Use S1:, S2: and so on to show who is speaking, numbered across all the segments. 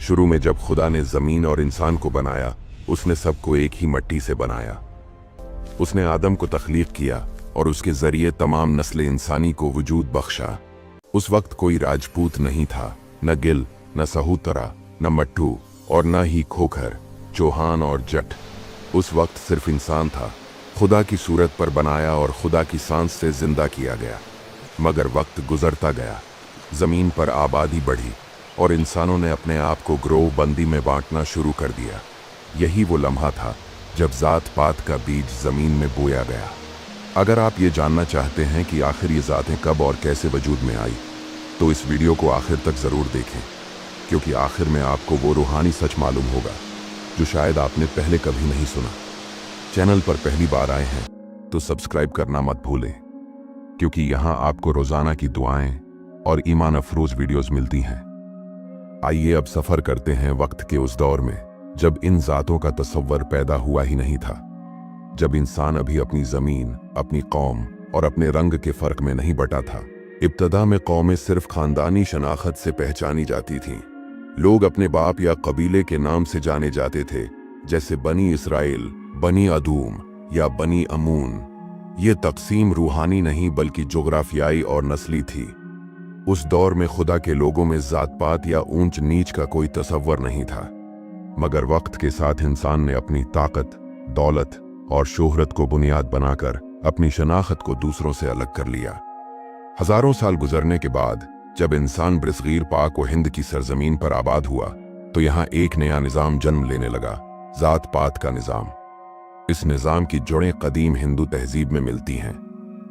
S1: शुरू में जब खुदा ने ज़मीन और इंसान को बनाया, उसने सबको एक ही मिट्टी से बनाया। उसने आदम को तख्लीक किया और उसके ज़रिए तमाम नस्ल इंसानी को वजूद बख्शा। उस वक्त कोई राजपूत नहीं था, न गिल, न सहूतरा, न मट्टू और न ही खोखर, चौहान और जट। उस वक्त सिर्फ इंसान था, खुदा की सूरत पर बनाया और खुदा की सांस से जिंदा किया गया। मगर वक्त गुजरता गया, ज़मीन पर आबादी बढ़ी और इंसानों ने अपने आप को ग्रोह बंदी में बांटना शुरू कर दिया। यही वो लम्हा था जब ज़ात पात का बीज ज़मीन में बोया गया। अगर आप ये जानना चाहते हैं कि आखिर ये ज़ातें कब और कैसे वजूद में आई, तो इस वीडियो को आखिर तक ज़रूर देखें, क्योंकि आखिर में आपको वो रूहानी सच मालूम होगा जो शायद आपने पहले कभी नहीं सुना। चैनल पर पहली बार आए हैं तो सब्सक्राइब करना मत भूलें, क्योंकि यहाँ आपको रोज़ाना की दुआएं और ईमान अफरोज वीडियोस मिलती हैं। आइए अब सफ़र करते हैं वक्त के उस दौर में जब इन ज़ातों का तसव्वुर पैदा हुआ ही नहीं था, जब इंसान अभी अपनी ज़मीन, अपनी कौम और अपने रंग के फ़र्क में नहीं बटा था। इब्तदा में कौमें सिर्फ ख़ानदानी शनाख्त से पहचानी जाती थीं। लोग अपने बाप या कबीले के नाम से जाने जाते थे, जैसे बनी इसराइल, बनी अदूम या बनी अमून। ये तकसीम रूहानी नहीं बल्कि जोग्राफियाई और नस्ली थी। उस दौर में खुदा के लोगों में ज़ात पात या ऊंच नीच का कोई तसव्वुर नहीं था। मगर वक्त के साथ इंसान ने अपनी ताकत, दौलत और शोहरत को बुनियाद बनाकर अपनी शनाख्त को दूसरों से अलग कर लिया। हजारों साल गुजरने के बाद जब इंसान बरसगीर पाक व हिंद की सरजमीन पर आबाद हुआ, तो यहाँ एक नया निज़ाम जन्म लेने लगा, ज़ात पात का निज़ाम। इस निज़ाम की जड़ें कदीम हिंदू तहजीब में मिलती हैं,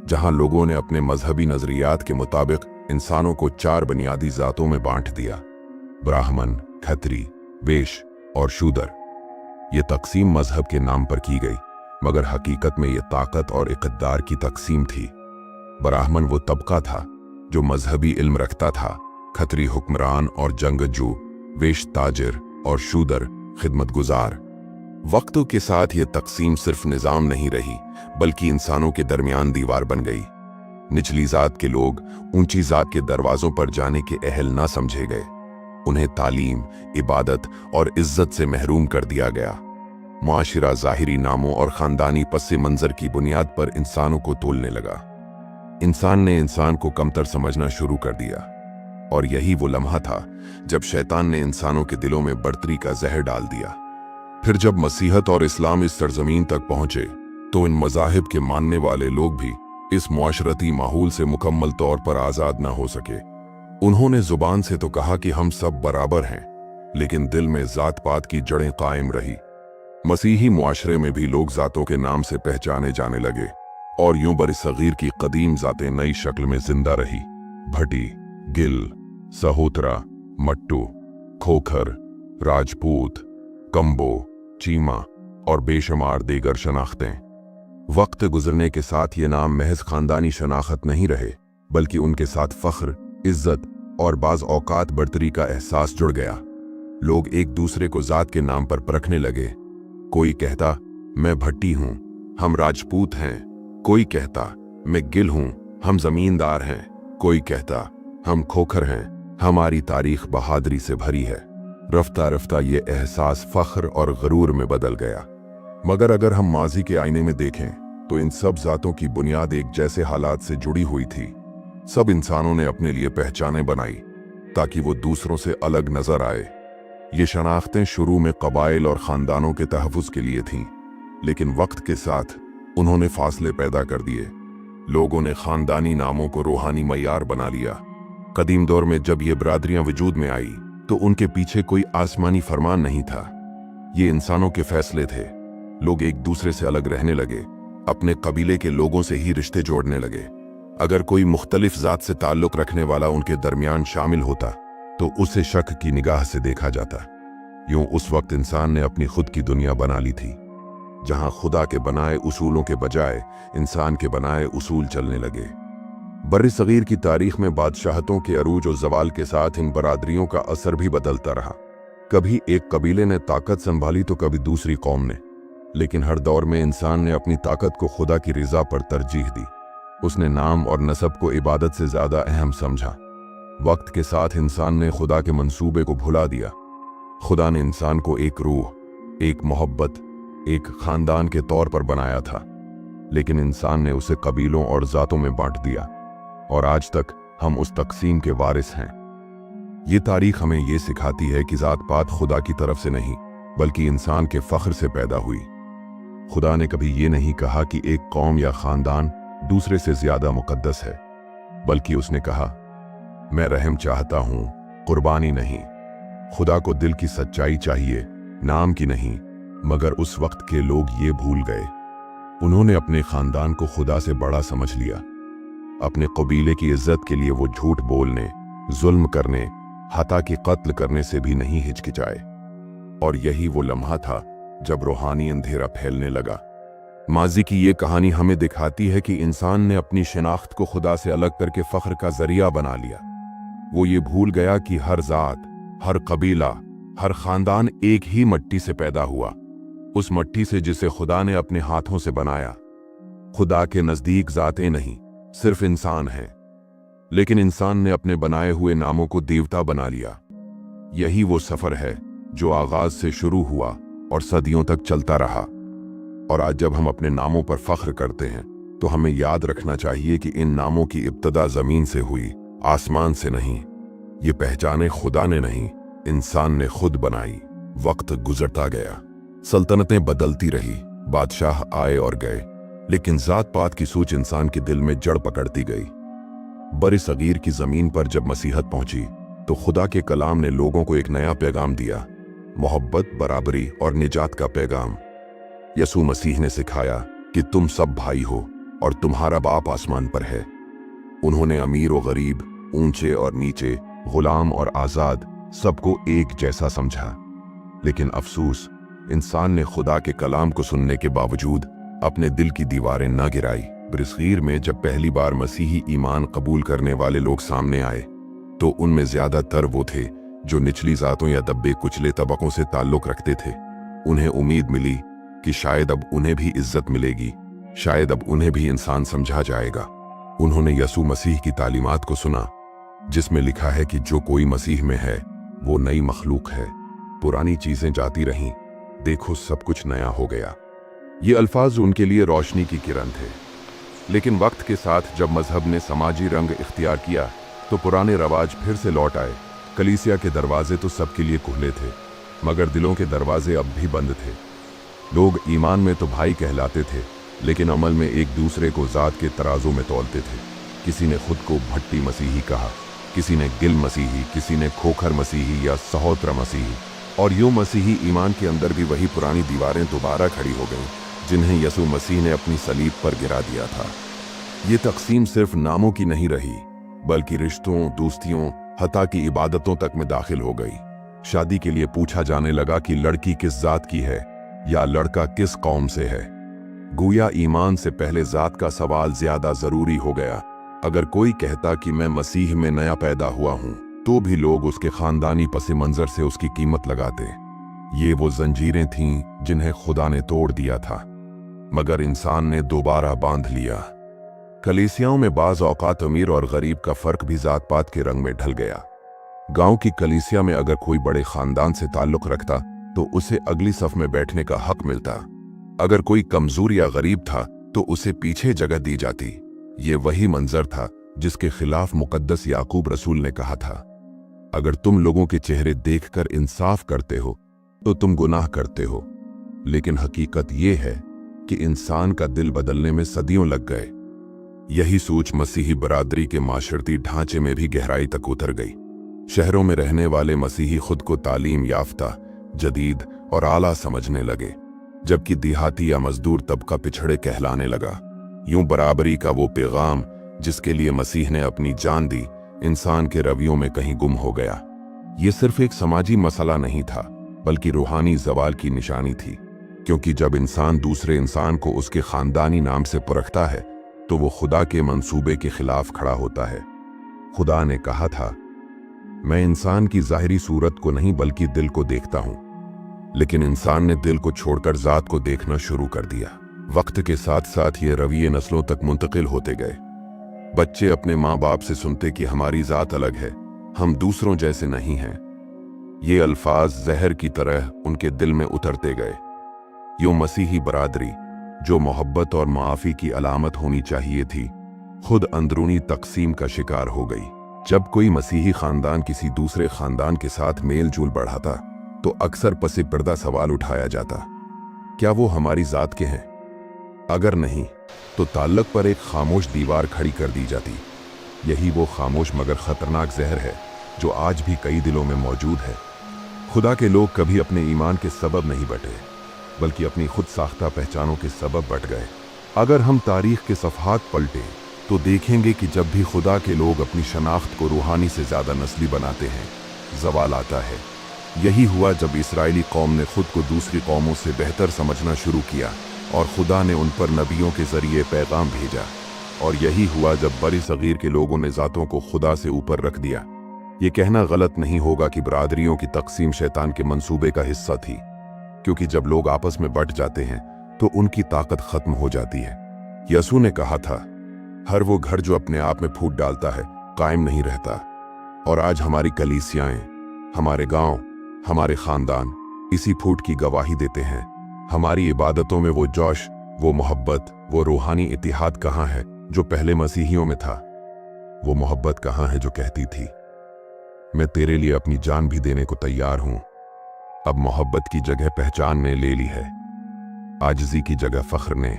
S1: जहाँ लोगों ने अपने मजहबी नज़रियात के मुताबिक इंसानों को 4 बुनियादी ज़ातों में बांट दिया: ब्राह्मण, खत्री, वैश्य और शूदर। ये तकसीम मजहब के नाम पर की गई, मगर हकीकत में ये ताकत और इक़्तिदार की तकसीम थी। ब्राह्मण वो तबका था जो मजहबी इल्म रखता था, खत्री हुक्मरान और जंगजू, वैश्य ताजिर और शूदर खिदमत गुजार। वक्तों के साथ ये तकसीम सिर्फ निज़ाम नहीं रही, बल्कि इंसानों के दरमियान दीवार बन गई। निचली ज़ात के लोग ऊंची ज़ात के दरवाज़ों पर जाने के अहल ना समझे गए। उन्हें तालीम, इबादत और इज्जत से महरूम कर दिया गया। मुआशिरा ज़ाहिरी नामों और ख़ानदानी पस मंज़र की बुनियाद पर इंसानों को तोलने लगा। इंसान ने इंसान को कमतर समझना शुरू कर दिया, और यही वो लम्हा था जब शैतान ने इंसानों के दिलों में बढ़तरी का जहर डाल दिया। फिर जब मसीहत और इस्लाम इस सरजमीन तक पहुंचे, तो इन मज़ाहिब के मानने वाले लोग भी इस मुआशरती माहौल से मुकम्मल तौर पर आज़ाद ना हो सके। उन्होंने ज़ुबान से तो कहा कि हम सब बराबर हैं, लेकिन दिल में ज़ात पात की जड़ें कायम रही। मसीही मुआशरे में भी लोग ज़ातों के नाम से पहचाने जाने लगे, और यूं बरसगीर की कदीम ज़ातें नई शक्ल में जिंदा रही। भटी, गिल, सहोतरा, मट्टू, खोखर, राजपूत, कंबो, चीमा और बेशुमार दीगर शनाख्तें। वक्त गुजरने के साथ ये नाम महज खानदानी शनाख्त नहीं रहे, बल्कि उनके साथ फ़ख्र, इज्जत और बाज़ औकात बढ़तरी का एहसास जुड़ गया। लोग एक दूसरे को ज़ात के नाम पर परखने लगे। कोई कहता, मैं भट्टी हूँ, हम राजपूत हैं। कोई कहता, मैं गिल हूँ, हम ज़मींदार हैं। कोई कहता, हम खोखर हैं, हमारी तारीख बहादुरी से भरी है। रफ्ता रफ्ता ये एहसास फ़ख्र और गरूर में बदल गया। मगर अगर हम माजी के आईने में देखें, तो इन सब ज़ातों की बुनियाद एक जैसे हालात से जुड़ी हुई थी। सब इंसानों ने अपने लिए पहचानें बनाई ताकि वो दूसरों से अलग नजर आए। ये शनाख्तें शुरू में कबाइल और ख़ानदानों के तहफ़्फ़ुज़ के लिए थीं, लेकिन वक्त के साथ उन्होंने फासले पैदा कर दिए। लोगों ने ख़ानदानी नामों को रूहानी मयार बना लिया। कदीम दौर में जब ये बरादरियाँ वजूद में आई, तो उनके पीछे कोई आसमानी फरमान नहीं था। ये इंसानों के फैसले थे। लोग एक दूसरे से अलग रहने लगे, अपने कबीले के लोगों से ही रिश्ते जोड़ने लगे। अगर कोई मुख्तलिफ ज़ात से ताल्लुक़ रखने वाला उनके दरमियान शामिल होता, तो उसे शक की निगाह से देखा जाता। यूं उस वक्त इंसान ने अपनी खुद की दुनिया बना ली थी, जहां खुदा के बनाए उसूलों के बजाय इंसान के बनाए उसूल चलने लगे। बर्र-ए-सग़ीर की तारीख में बादशाहतों के अरूज और ज़वाल के साथ इन बरादरियों का असर भी बदलता रहा। कभी एक कबीले ने ताकत संभाली तो कभी दूसरी कौम ने, लेकिन हर दौर में इंसान ने अपनी ताकत को खुदा की रिज़ा पर तरजीह दी। उसने नाम और नसब को इबादत से ज़्यादा अहम समझा। वक्त के साथ इंसान ने खुदा के मंसूबे को भुला दिया। खुदा ने इंसान को एक रूह, एक मोहब्बत, एक खानदान के तौर पर बनाया था, लेकिन इंसान ने उसे कबीलों और जातों में बांट दिया और आज तक हम उस तकसीम के वारिस हैं। ये तारीख हमें ये सिखाती है कि जात पात खुदा की तरफ से नहीं बल्कि इंसान के फख्र से पैदा हुई। खुदा ने कभी ये नहीं कहा कि एक कौम या खानदान दूसरे से ज्यादा मुकद्दस है, बल्कि उसने कहा, मैं रहम चाहता हूं, कुर्बानी नहीं। खुदा को दिल की सच्चाई चाहिए, नाम की नहीं। मगर उस वक्त के लोग ये भूल गए। उन्होंने अपने खानदान को खुदा से बड़ा समझ लिया। अपने कबीले की इज्जत के लिए वो झूठ बोलने, जुल्म करने, हत्या की कत्ल करने से भी नहीं हिचकिचाए। और यही वो लम्हा था जब रूहानी अंधेरा फैलने लगा। माजी की ये कहानी हमें दिखाती है कि इंसान ने अपनी शिनाख्त को खुदा से अलग करके फख्र का जरिया बना लिया। वो ये भूल गया कि हर जात, हर कबीला, हर खानदान एक ही मिट्टी से पैदा हुआ, उस मिट्टी से जिसे खुदा ने अपने हाथों से बनाया। खुदा के नजदीक जातें नहीं, सिर्फ इंसान हैं। लेकिन इंसान ने अपने बनाए हुए नामों को देवता बना लिया। यही वो सफर है जो आगाज से शुरू हुआ और सदियों तक चलता रहा। और आज जब हम अपने नामों पर फख्र करते हैं तो हमें याद रखना चाहिए कि इन नामों की इब्तदा जमीन से हुई, आसमान से नहीं। ये पहचाने खुदा ने नहीं, इंसान ने खुद बनाई। वक्त गुजरता गया, सल्तनतें बदलती रही, बादशाह आए और गए, लेकिन जात पात की सोच इंसान के दिल में जड़ पकड़ती गई। बरे सगीर की जमीन पर जब मसीहत पहुंची तो खुदा के कलाम ने लोगों को एक नया पैगाम दिया, मोहब्बत, बराबरी और निजात का पैगाम। यसू मसीह ने सिखाया कि तुम सब भाई हो और तुम्हारा बाप आसमान पर है। उन्होंने अमीर और गरीब, ऊंचे और नीचे, गुलाम और आजाद सबको एक जैसा समझा। लेकिन अफसोस, इंसान ने खुदा के कलाम को सुनने के बावजूद अपने दिल की दीवारें न गिराई। बरसगीर में जब पहली बार मसीही ईमान कबूल करने वाले लोग सामने आए तो उनमें ज्यादातर वो थे जो निचली जातों या दब्बे कुचले तबकों से ताल्लुक रखते थे। उन्हें उम्मीद मिली कि शायद अब उन्हें भी इज्जत मिलेगी, शायद अब उन्हें भी इंसान समझा जाएगा। उन्होंने यसू मसीह की तालीमात को सुना, जिसमें लिखा है कि जो कोई मसीह में है वो नई मखलूक है, पुरानी चीजें जाती रहीं, देखो सब कुछ नया हो गया। ये अल्फाज उनके लिए रोशनी की किरण थे। लेकिन वक्त के साथ जब मजहब ने समाजी रंग इख्तियार किया तो पुराने रवाज फिर से लौट आए। कलीसिया के दरवाजे तो सबके लिए खुले थे, मगर दिलों के दरवाजे अब भी बंद थे। लोग ईमान में तो भाई कहलाते थे, लेकिन अमल में एक दूसरे को जात के तराजों में तौलते थे। किसी ने खुद को भट्टी मसीही कहा, किसी ने गिल मसीही, किसी ने खोखर मसीही या सहोत्रा मसीही। और यूं मसीही ईमान के अंदर भी वही पुरानी दीवारें दोबारा खड़ी हो गईं, जिन्हें यसू मसीह ने अपनी सलीब पर गिरा दिया था। ये तकसीम सिर्फ नामों की नहीं रही, बल्कि रिश्तों, दोस्तियों, हत्या की इबादतों तक में दाखिल हो गई। शादी के लिए पूछा जाने लगा कि लड़की किस जात की है या लड़का किस कौम से है। गोया ईमान से पहले जात का सवाल ज्यादा जरूरी हो गया। अगर कोई कहता कि मैं मसीह में नया पैदा हुआ हूं, तो भी लोग उसके खानदानी पस मंजर से उसकी कीमत लगाते। ये वो जंजीरें थीं जिन्हें खुदा ने तोड़ दिया था, मगर इंसान ने दोबारा बांध लिया। कलीसियाओं में बाज औकात अमीर और गरीब का फर्क भी जात पात के रंग में ढल गया। गांव की कलीसिया में अगर कोई बड़े खानदान से ताल्लुक रखता तो उसे अगली सफ में बैठने का हक मिलता। अगर कोई कमजोर या गरीब था तो उसे पीछे जगह दी जाती। ये वही मंजर था जिसके खिलाफ मुकद्दस याकूब रसूल ने कहा था, अगर तुम लोगों के चेहरे देखकर इंसाफ करते हो तो तुम गुनाह करते हो। लेकिन हकीकत ये है कि इंसान का दिल बदलने में सदियों लग गए। यही सोच मसीही बरादरी के माशरती ढांचे में भी गहराई तक उतर गई। शहरों में रहने वाले मसीही खुद को तालीम याफ्ता, जदीद और आला समझने लगे, जबकि देहाती या मजदूर तबका पिछड़े कहलाने लगा। यूं बराबरी का वो पैगाम जिसके लिए मसीह ने अपनी जान दी, इंसान के रवियों में कहीं गुम हो गया। ये सिर्फ एक समाजी मसला नहीं था, बल्कि रूहानी जवाल की निशानी थी। क्योंकि जब इंसान दूसरे इंसान को उसके खानदानी नाम से परखता है तो वो खुदा के मंसूबे के खिलाफ खड़ा होता है। खुदा ने कहा था, मैं इंसान की जाहिरी सूरत को नहीं बल्कि दिल को देखता हूं। लेकिन इंसान ने दिल को छोड़कर जात को देखना शुरू कर दिया। वक्त के साथ साथ ये रवैये नस्लों तक मुंतकिल होते गए। बच्चे अपने माँ बाप से सुनते कि हमारी जात अलग है, हम दूसरों जैसे नहीं हैं। ये अल्फाज जहर की तरह उनके दिल में उतरते गए। यूं मसीही बरादरी, जो मोहब्बत और माफ़ी की अलामत होनी चाहिए थी, खुद अंदरूनी तकसीम का शिकार हो गई। जब कोई मसीही खानदान किसी दूसरे खानदान के साथ मेल जोल बढ़ाता तो अक्सर पसे पर्दा सवाल उठाया जाता, क्या वो हमारी जात के हैं? अगर नहीं तो ताल्लुक पर एक खामोश दीवार खड़ी कर दी जाती। यही वो खामोश मगर खतरनाक जहर है जो आज भी कई दिलों में मौजूद है। खुदा के लोग कभी अपने ईमान के सबब नहीं बटे, बल्कि अपनी खुद साख्ता पहचानों के सबब बट गए। अगर हम तारीख के सफ़हात पलटे तो देखेंगे कि जब भी खुदा के लोग अपनी शनाख्त को रूहानी से ज़्यादा नस्ली बनाते हैं, ज़वाल आता है। यही हुआ जब इस्राएली कौम ने खुद को दूसरी कौमों से बेहतर समझना शुरू किया और खुदा ने उन पर नबियों के ज़रिए पैगाम भेजा। और यही हुआ जब बड़ी सगीर के लोगों ने ज़ातों को खुदा से ऊपर रख दिया। ये कहना गलत नहीं होगा कि बरादरियों की तकसीम शैतान के मंसूबे का हिस्सा थी, क्योंकि जब लोग आपस में बट जाते हैं तो उनकी ताकत ख़त्म हो जाती है। यसू ने कहा था, हर वो घर जो अपने आप में फूट डालता है कायम नहीं रहता। और आज हमारी कलीसियाएं, हमारे गांव, हमारे खानदान इसी फूट की गवाही देते हैं। हमारी इबादतों में वो जोश, वो मोहब्बत, वो रूहानी इतिहाद कहाँ है जो पहले मसीहियों में था? वो मोहब्बत कहाँ है जो कहती थी, मैं तेरे लिए अपनी जान भी देने को तैयार हूं? अब मोहब्बत की जगह पहचान ने ले ली है, आजिज़ी की जगह फख्र ने।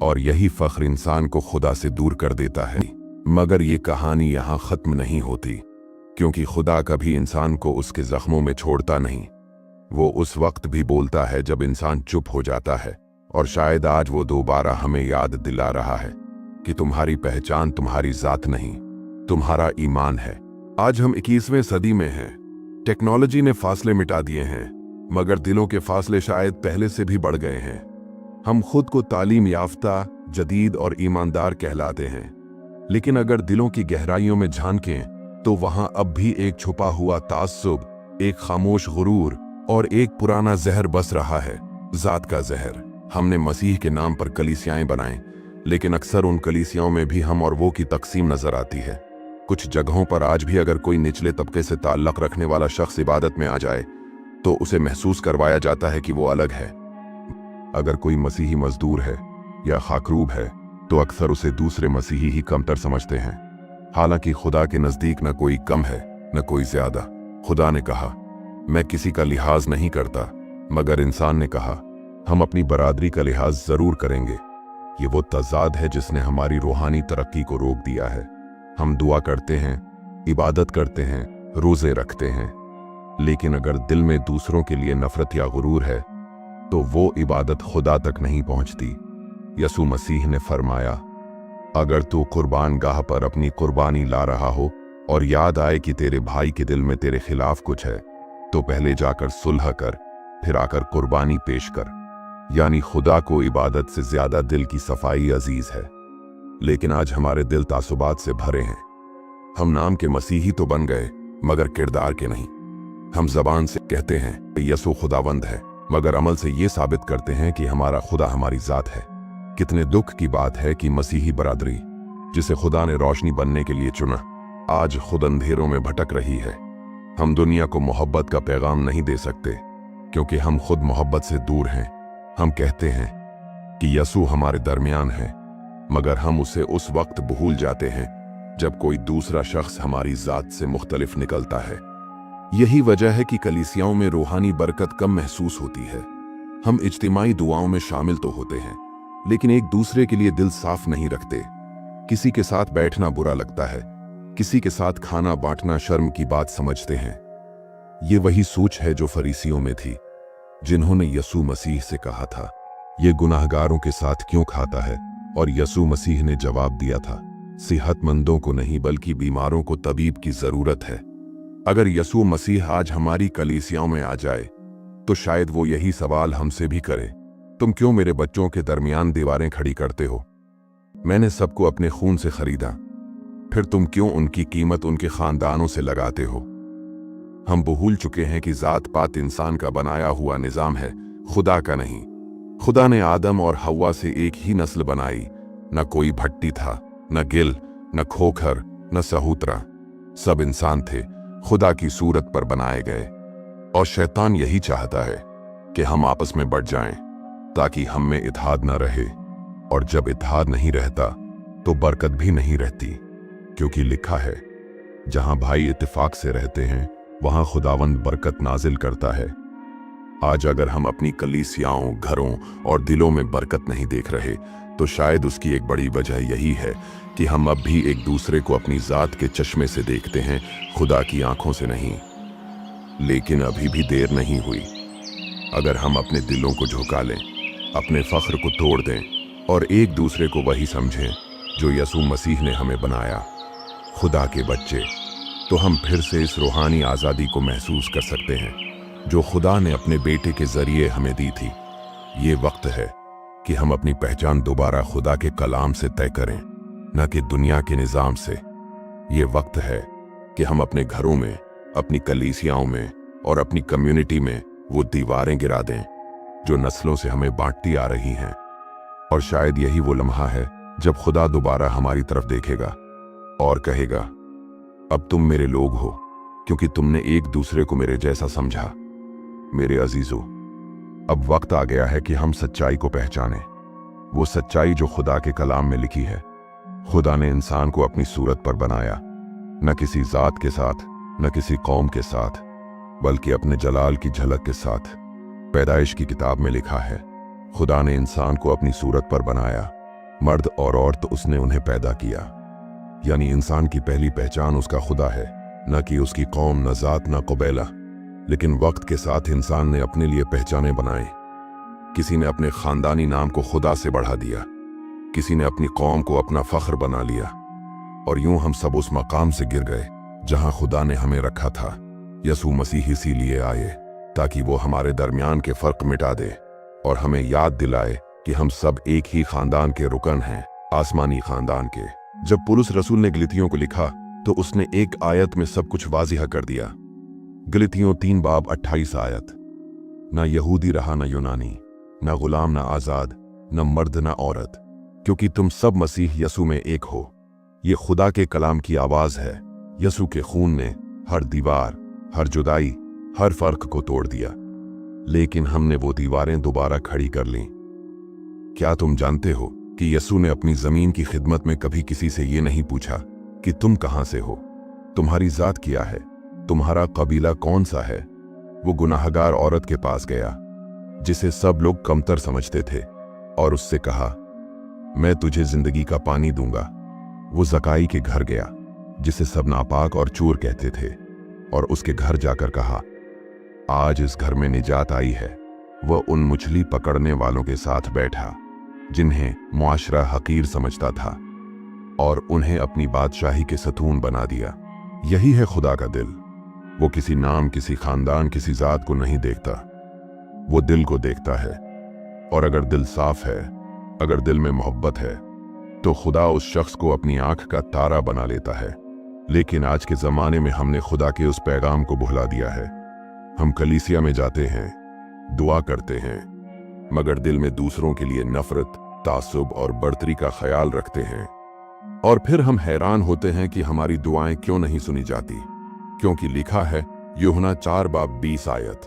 S1: और यही फख्र इंसान को खुदा से दूर कर देता है। मगर ये कहानी यहाँ ख़त्म नहीं होती, क्योंकि खुदा कभी इंसान को उसके ज़ख्मों में छोड़ता नहीं। वो उस वक्त भी बोलता है जब इंसान चुप हो जाता है, और शायद आज वो दोबारा हमें याद दिला रहा है कि तुम्हारी पहचान तुम्हारी ज़ात नहीं, तुम्हारा ईमान है। आज हम 21वें सदी में हैं। टेक्नोलॉजी ने फासले मिटा दिए हैं, मगर दिलों के फासले शायद पहले से भी बढ़ गए हैं। हम खुद को तालीम याफ्ता, जदीद और ईमानदार कहलाते हैं, लेकिन अगर दिलों की गहराइयों में झांकें तो वहां अब भी एक छुपा हुआ तास्सुब, एक खामोश गुरूर और एक पुराना जहर बस रहा है, जात का जहर। हमने मसीह के नाम पर कलीसियाएं बनाएं, लेकिन अक्सर उन कलीसियाओं में भी हम और वो की तकसीम नजर आती है। कुछ जगहों पर आज भी अगर कोई निचले तबके से ताल्लुक रखने वाला शख्स इबादत में आ जाए तो उसे महसूस करवाया जाता है कि वो अलग है। अगर कोई मसीही मजदूर है या खाकरूब है तो अक्सर उसे दूसरे मसीही ही कमतर समझते हैं। हालांकि खुदा के नज़दीक न कोई कम है न कोई ज्यादा। खुदा ने कहा, मैं किसी का लिहाज नहीं करता, मगर इंसान ने कहा, हम अपनी बरादरी का लिहाज जरूर करेंगे। ये वो तजाद है जिसने हमारी रूहानी तरक्की को रोक दिया है। हम दुआ करते हैं, इबादत करते हैं, रोजे रखते हैं, लेकिन अगर दिल में दूसरों के लिए नफरत या गुरूर है तो वो इबादत खुदा तक नहीं पहुंचती। यसू मसीह ने फरमाया, अगर तू कुर्बान गाह पर अपनी कुर्बानी ला रहा हो और याद आए कि तेरे भाई के दिल में तेरे खिलाफ कुछ है, तो पहले जाकर सुलह कर, फिर आकर कुर्बानी पेश कर। यानी खुदा को इबादत से ज्यादा दिल की सफाई अजीज है। लेकिन आज हमारे दिल तासुबात से भरे हैं। हम नाम के मसीही तो बन गए, मगर किरदार के नहीं। हम जबान से कहते हैं यसू खुदावंद है, मगर अमल से ये साबित करते हैं कि हमारा खुदा हमारी जात है। कितने दुख की बात है कि मसीही बरादरी, जिसे खुदा ने रोशनी बनने के लिए चुना, आज खुद अंधेरों में भटक रही है। हम दुनिया को मोहब्बत का पैगाम नहीं दे सकते, क्योंकि हम खुद मोहब्बत से दूर हैं। हम कहते हैं कि यसू हमारे दरमियान है, मगर हम उसे उस वक्त भूल जाते हैं जब कोई दूसरा शख्स हमारी जात से मुख्तलिफ निकलता है। यही वजह है कि कलीसियाओं में रूहानी बरकत कम महसूस होती है। हम इज्तिमाई दुआओं में शामिल तो होते हैं, लेकिन एक दूसरे के लिए दिल साफ नहीं रखते। किसी के साथ बैठना बुरा लगता है, किसी के साथ खाना बांटना शर्म की बात समझते हैं। ये वही सोच है जो फरीसियों में थी, जिन्होंने यसू मसीह से कहा था, ये गुनाहगारों के साथ क्यों खाता है? और यसू मसीह ने जवाब दिया था, सेहतमंदों को नहीं बल्कि बीमारों को तबीब की जरूरत है। अगर यसू मसीह आज हमारी कलीसियाओं में आ जाए तो शायद वो यही सवाल हमसे भी करे, तुम क्यों मेरे बच्चों के दरमियान दीवारें खड़ी करते हो? मैंने सबको अपने खून से खरीदा, फिर तुम क्यों उनकी कीमत उनके खानदानों से लगाते हो? हम भूल चुके हैं कि जात पात इंसान का बनाया हुआ निजाम है, खुदा का नहीं। खुदा ने आदम और हव्वा से एक ही नस्ल बनाई। न कोई भट्टी था, न गिल, न खोखर, न सहूतरा। सब इंसान थे, खुदा की सूरत पर बनाए गए। और शैतान यही चाहता है कि हम आपस में बढ़ जाएं, ताकि हम में इत्तेहाद न रहे। और जब इत्तेहाद नहीं रहता तो बरकत भी नहीं रहती, क्योंकि लिखा है, जहां भाई इत्तेफाक से रहते हैं वहां खुदावंद बरकत नाजिल करता है। आज अगर हम अपनी कलीसियाओं, घरों और दिलों में बरकत नहीं देख रहे, तो शायद उसकी एक बड़ी वजह यही है कि हम अब भी एक दूसरे को अपनी जात के चश्मे से देखते हैं, खुदा की आंखों से नहीं। लेकिन अभी भी देर नहीं हुई। अगर हम अपने दिलों को झुका लें, अपने फख्र को तोड़ दें और एक दूसरे को वही समझें जो यसू मसीह ने हमें बनाया, खुदा के बच्चे, तो हम फिर से इस रूहानी आज़ादी को महसूस कर सकते हैं जो खुदा ने अपने बेटे के जरिए हमें दी थी। ये वक्त है कि हम अपनी पहचान दोबारा खुदा के कलाम से तय करें, न कि दुनिया के निज़ाम से। ये वक्त है कि हम अपने घरों में, अपनी कलीसियाओं में और अपनी कम्युनिटी में वो दीवारें गिरा दें जो नस्लों से हमें बांटती आ रही हैं। और शायद यही वो लम्हा है जब खुदा दोबारा हमारी तरफ देखेगा और कहेगा, अब तुम मेरे लोग हो, क्योंकि तुमने एक दूसरे को मेरे जैसा समझा। मेरे अजीजों, अब वक्त आ गया है कि हम सच्चाई को पहचानें, वो सच्चाई जो खुदा के कलाम में लिखी है। खुदा ने इंसान को अपनी सूरत पर बनाया, न किसी जात के साथ, न किसी कौम के साथ, बल्कि अपने जलाल की झलक के साथ। पैदाइश की किताब में लिखा है, खुदा ने इंसान को अपनी सूरत पर बनाया, मर्द और औरत उसने उन्हें पैदा किया। यानी इंसान की पहली पहचान उसका खुदा है, न कि उसकी कौम, न जात, न कबीला। लेकिन वक्त के साथ इंसान ने अपने लिए पहचाने बनाए। किसी ने अपने खानदानी नाम को खुदा से बढ़ा दिया, किसी ने अपनी कौम को अपना फख्र बना लिया, और यूं हम सब उस मकाम से गिर गए जहां खुदा ने हमें रखा था। यसू मसीह इसीलिए आए ताकि वो हमारे दरमियान के फर्क मिटा दे और हमें याद दिलाए कि हम सब एक ही खानदान के रुकन हैं, आसमानी खानदान के। जब पौलुस रसूल ने गलतियों को लिखा तो उसने एक आयत में सब कुछ वाजिह कर दिया। गलतियों 3 बाब 28 आयत, ना यहूदी रहा न यूनानी, न गुलाम न आजाद, न मर्द न औरत, क्योंकि तुम सब मसीह यसू में एक हो। ये खुदा के कलाम की आवाज है। यसू के खून ने हर दीवार, हर जुदाई, हर फर्क को तोड़ दिया, लेकिन हमने वो दीवारें दोबारा खड़ी कर लीं। क्या तुम जानते हो कि यसू ने अपनी जमीन की खिदमत में कभी किसी से ये नहीं पूछा कि तुम कहां से हो, तुम्हारी जात क्या है, तुम्हारा कबीला कौन सा है। वो गुनाहगार औरत के पास गया जिसे सब लोग कमतर समझते थे और उससे कहा, मैं तुझे जिंदगी का पानी दूंगा। वो जकाई के घर गया जिसे सब नापाक और चोर कहते थे और उसके घर जाकर कहा, आज इस घर में निजात आई है। वह उन मछली पकड़ने वालों के साथ बैठा जिन्हें मुआशरा हकीर समझता था और उन्हें अपनी बादशाही के सतून बना दिया। यही है खुदा का दिल। वो किसी नाम, किसी खानदान, किसी जात को नहीं देखता, वो दिल को देखता है। और अगर दिल साफ है, अगर दिल में मोहब्बत है, तो खुदा उस शख्स को अपनी आंख का तारा बना लेता है। लेकिन आज के जमाने में हमने खुदा के उस पैगाम को भुला दिया है। हम कलीसिया में जाते हैं, दुआ करते हैं, मगर दिल में दूसरों के लिए नफरत, तासुब और बढ़तरी का ख्याल रखते हैं। और फिर हम हैरान होते हैं कि हमारी दुआएं क्यों नहीं सुनी जाती, क्योंकि लिखा है यूहन्ना 4 बाब 20 आयत,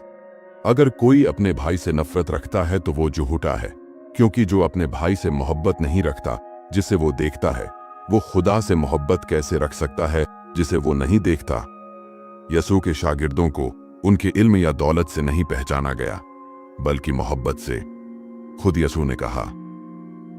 S1: अगर कोई अपने भाई से नफरत रखता है तो वो झूठा है, क्योंकि जो अपने भाई से मोहब्बत नहीं रखता जिसे वो देखता है, वो खुदा से मोहब्बत कैसे रख सकता है जिसे वो नहीं देखता। यसू के शागिर्दों को उनके इल्म या दौलत से नहीं पहचाना गया, बल्कि मोहब्बत से। खुद यसू ने कहा,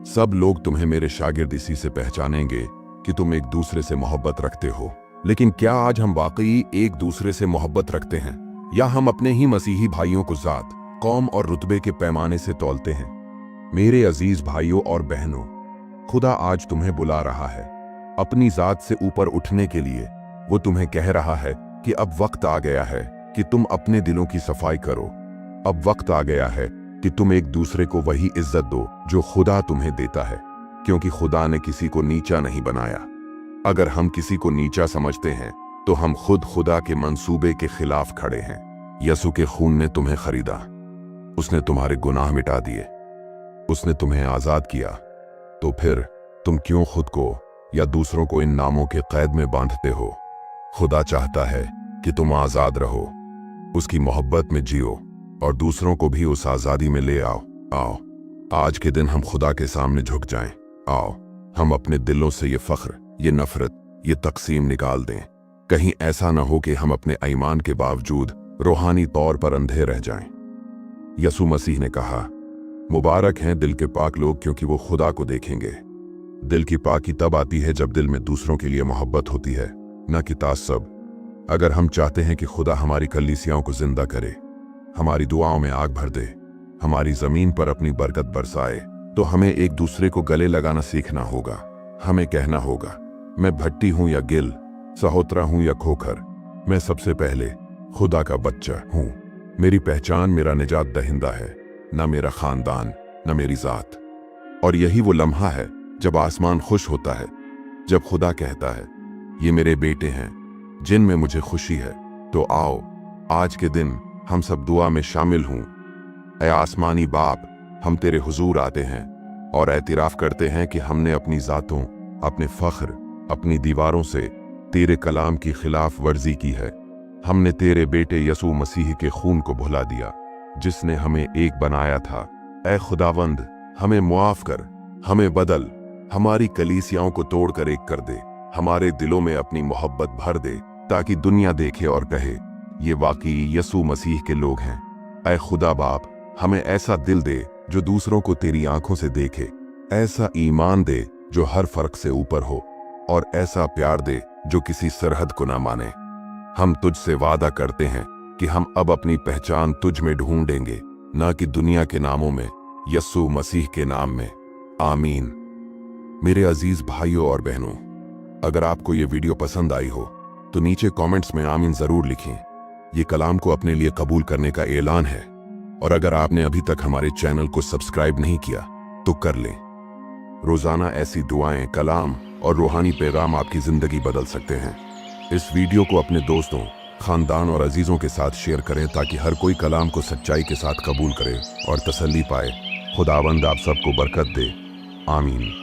S1: सब लोग तुम्हें मेरे शागिर्द इसी से पहचानेंगे कि तुम एक दूसरे से मोहब्बत रखते हो। लेकिन क्या आज हम वाकई एक दूसरे से मोहब्बत रखते हैं, या हम अपने ही मसीही भाइयों को जात, कौम और रुतबे के पैमाने से तौलते हैं? मेरे अजीज भाइयों और बहनों, खुदा आज तुम्हें बुला रहा है अपनी जात से ऊपर उठने के लिए। वो तुम्हें कह रहा है कि अब वक्त आ गया है कि तुम अपने दिलों की सफाई करो। अब वक्त आ गया है कि तुम एक दूसरे को वही इज्जत दो जो खुदा तुम्हें देता है, क्योंकि खुदा ने किसी को नीचा नहीं बनाया। अगर हम किसी को नीचा समझते हैं तो हम खुद खुदा के मंसूबे के खिलाफ खड़े हैं। यसू के खून ने तुम्हें खरीदा, उसने तुम्हारे गुनाह मिटा दिए, उसने तुम्हें आजाद किया। तो फिर तुम क्यों खुद को या दूसरों को इन नामों के कैद में बांधते हो? खुदा चाहता है कि तुम आज़ाद रहो, उसकी मोहब्बत में जियो और दूसरों को भी उस आज़ादी में ले आओ। आओ आज के दिन हम खुदा के सामने झुक जाएं। आओ हम अपने दिलों से ये फ़ख्र, ये नफ़रत, ये तक़सीम निकाल दें। कहीं ऐसा न हो कि हम अपने ईमान के बावजूद रूहानी तौर पर अंधे रह जाएं। यसू मसीह ने कहा, मुबारक हैं दिल के पाक लोग, क्योंकि वो खुदा को देखेंगे। दिल की पाकी तब आती है जब दिल में दूसरों के लिए मोहब्बत होती है, न कि तासब। अगर हम चाहते हैं कि खुदा हमारी कलीसियाओं को जिंदा करे, हमारी दुआओं में आग भर दे, हमारी जमीन पर अपनी बरकत बरसाए, तो हमें एक दूसरे को गले लगाना सीखना होगा। हमें कहना होगा, मैं भट्टी हूं या गिल, सहोत्रा हूं या खोखर, मैं सबसे पहले खुदा का बच्चा हूं। मेरी पहचान मेरा निजात दहिंदा है, न मेरा खानदान, न मेरी जात। और यही वो लम्हा है जब आसमान खुश होता है, जब खुदा कहता है, ये मेरे बेटे हैं जिनमें मुझे खुशी है। तो आओ आज के दिन हम सब दुआ में शामिल हों। ऐ आसमानी बाप, हम तेरे हुजूर आते हैं और एतराफ़ करते हैं कि हमने अपनी ज़ातों, अपने फ़ख्र, अपनी दीवारों से तेरे कलाम की खिलाफ वर्जी की है। हमने तेरे बेटे यसू मसीह के खून को भुला दिया, जिसने हमें एक बनाया था। ऐ खुदावंद, हमें मुआफ़ कर, हमें बदल, हमारी कलीसियाओं को तोड़कर एक कर दे, हमारे दिलों में अपनी मोहब्बत भर दे, ताकि दुनिया देखे और कहे, ये वाकई यसू मसीह के लोग हैं। ऐ खुदा बाप, हमें ऐसा दिल दे जो दूसरों को तेरी आंखों से देखे, ऐसा ईमान दे जो हर फर्क से ऊपर हो, और ऐसा प्यार दे जो किसी सरहद को ना माने। हम तुझसे वादा करते हैं कि हम अब अपनी पहचान तुझ में ढूंढेंगे, ना कि दुनिया के नामों में, यसू मसीह के नाम में। आमीन। मेरे अजीज भाइयों और बहनों, अगर आपको ये वीडियो पसंद आई हो तो नीचे कमेंट्स में आमीन जरूर लिखें। ये कलाम को अपने लिए कबूल करने का ऐलान है। और अगर आपने अभी तक हमारे चैनल को सब्सक्राइब नहीं किया तो कर लें। रोजाना ऐसी दुआएं, कलाम और रूहानी पैगाम आपकी जिंदगी बदल सकते हैं। इस वीडियो को अपने दोस्तों, खानदान और अजीजों के साथ शेयर करें, ताकि हर कोई कलाम को सच्चाई के साथ कबूल करे और तसल्ली पाए। खुदावंद आप सबको बरकत दे। आमीन।